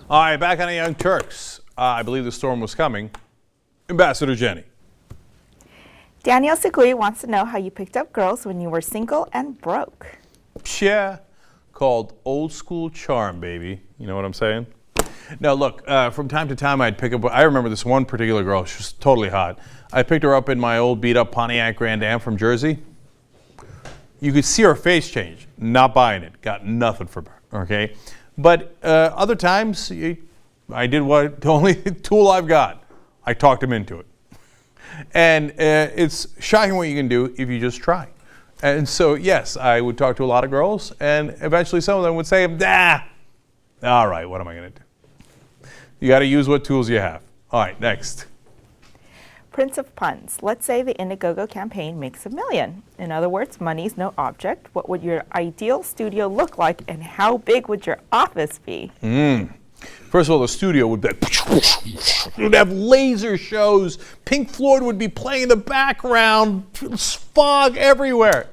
All right, back on the Young Turks. I believe the storm was coming. Ambassador Jenny. Daniel Segui wants to know how you picked up girls when you were single and broke. Yeah, called old school charm, baby. You know what I'm saying? Now, look, from time to time I'd pick up, I remember this one particular girl, she was totally hot. I picked her up in my old beat up Pontiac Grand Am from Jersey. You could see her face change. Not buying it. Got nothing from her, okay? But other times, I did what the only tool I've got. I talked him into it. And it's shocking what you can do if you just try. And so, yes, I would talk to a lot of girls, and eventually some of them would say, all right, what am I going to do? You got to use what tools you have. All right, next. Prince of Puns. Let's say the Indiegogo campaign makes $1 million. In other words, money's no object. What would your ideal studio look like, and how big would your office be? First of all, the studio would be, would have laser shows. Pink Floyd would be playing in the background. Fog everywhere.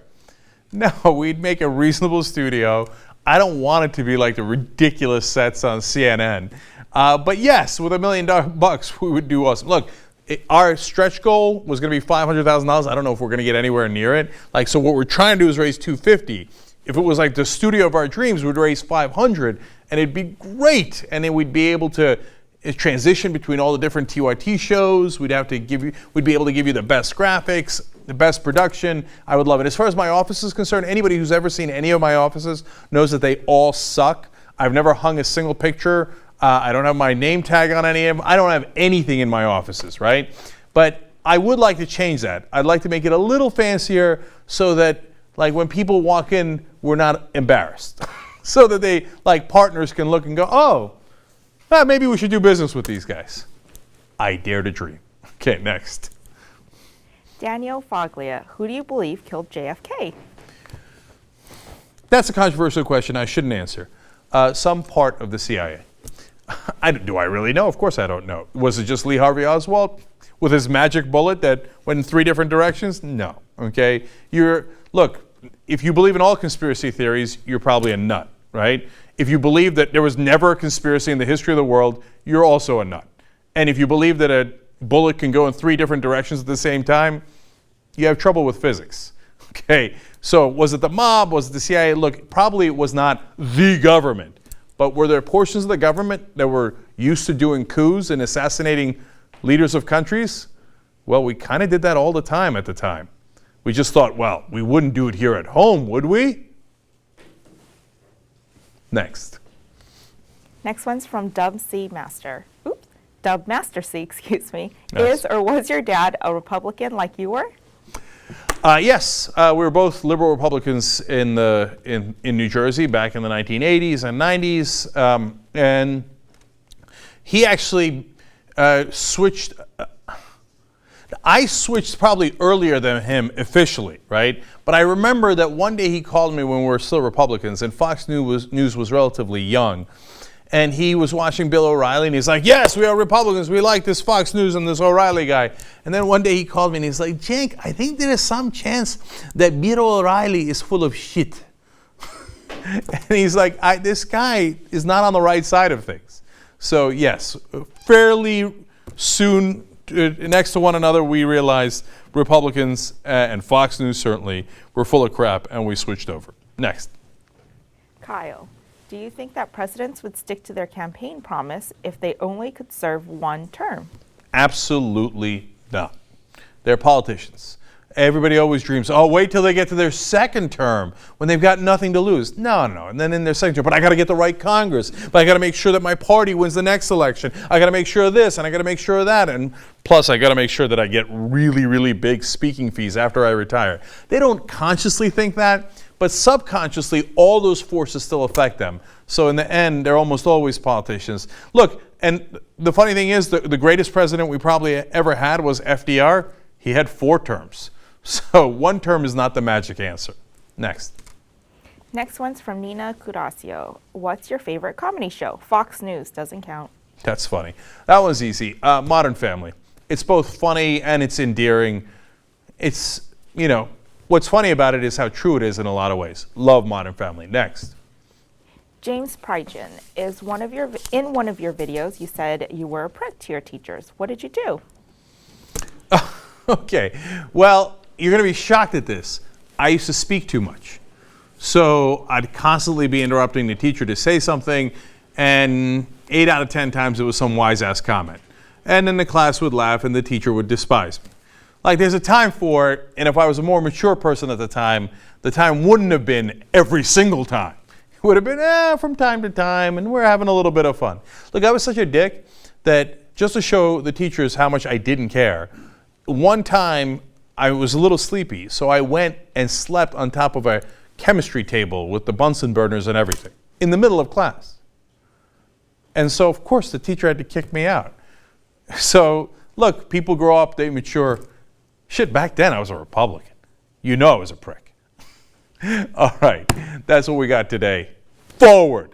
No, we'd make a reasonable studio. I don't want it to be like the ridiculous sets on CNN. But yes, with $1 million, we would do awesome. Look, our stretch goal was going to be $500,000. I don't know if we're going to get anywhere near it. So what we're trying to do is raise $250. If it was like the studio of our dreams, we'd raise $500, and it'd be great. And then we'd be able to transition between all the different TYT shows. We'd be able to give you the best graphics, the best production. I would love it. As far as my office is concerned, anybody who's ever seen any of my offices knows that they all suck. I've never hung a single picture. I don't have my name tag on any of them. I don't have anything in my offices, right? But I would like to change that. I'd like to make it a little fancier so that, like, when people walk in, we're not embarrassed. So that they, like, partners can look and go, oh, maybe we should do business with these guys. I dare to dream. Okay, next. Daniel Foglia. Who do you believe killed JFK? That's a controversial question I shouldn't answer. Some part of the CIA. Do I really know? Of course I don't know. Was it just Lee Harvey Oswald with his magic bullet that went in 3 different directions? No. Okay. Look, if you believe in all conspiracy theories, you're probably a nut, right? If you believe that there was never a conspiracy in the history of the world, you're also a nut. And if you believe that a bullet can go in 3 different directions at the same time, you have trouble with physics. Okay. So was it the mob? Was it the CIA? Look, probably it was not the government. But were there portions of the government that were used to doing coups and assassinating leaders of countries? Well, we kind of did that all the time at the time. We just thought, well, we wouldn't do it here at home, would we? Next. Next one's from Dub C Master. Oops. Dub Master C, excuse me. Yes. Is or was your dad a Republican like you were? Yes, we were both liberal Republicans in New Jersey back in the 1980s and 90s, and he actually switched. I switched probably earlier than him officially, right? But I remember that one day he called me when we were still Republicans, and Fox News was relatively young. And he was watching Bill O'Reilly, and he's like, yes, we are Republicans. We like this Fox News and this O'Reilly guy. And then one day he called me, and he's like, Cenk, I think there is some chance that Bill O'Reilly is full of shit. And he's like, this guy is not on the right side of things. So, yes, fairly soon, next to one another, we realized Republicans and Fox News certainly were full of crap, and we switched over. Next. Kyle. Do you think that presidents would stick to their campaign promise if they only could serve 1 term? Absolutely not. They're politicians. Everybody always dreams, oh, wait till they get to their 2nd term when they've got nothing to lose. No. And then in their 2nd term, but I got to get the right Congress. But I got to make sure that my party wins the next election. I got to make sure of this, and I got to make sure of that. And plus, I got to make sure that I get really, really big speaking fees after I retire. They don't consciously think that. But subconsciously, all those forces still affect them. So in the end, they're almost always politicians. Look, and the funny thing is, the greatest president we probably ever had was FDR. He had 4 terms. So 1 term is not the magic answer. Next. Next one's from Nina Curasio. What's your favorite comedy show? Fox News doesn't count. That's funny. That one's easy. Modern Family. It's both funny and it's endearing. It's, what's funny about it is how true it is in a lot of ways. Love Modern Family. Next. James Prygen, in one of your videos, you said you were a prick to your teachers. What did you do? Okay, well, you're going to be shocked at this. I used to speak too much. So I'd constantly be interrupting the teacher to say something, and 8 out of 10 times it was some wise-ass comment. And then the class would laugh and the teacher would despise me. Like, there's a time for it, and if I was a more mature person at the time wouldn't have been every single time. It would have been from time to time, and we're having a little bit of fun. Look, I was such a dick that just to show the teachers how much I didn't care, one time I was a little sleepy, so I went and slept on top of a chemistry table with the Bunsen burners and everything in the middle of class. And so, of course, the teacher had to kick me out. So, look, people grow up, they mature. Shit, back then I was a Republican. You know I was a prick. All right, that's what we got today. Forward.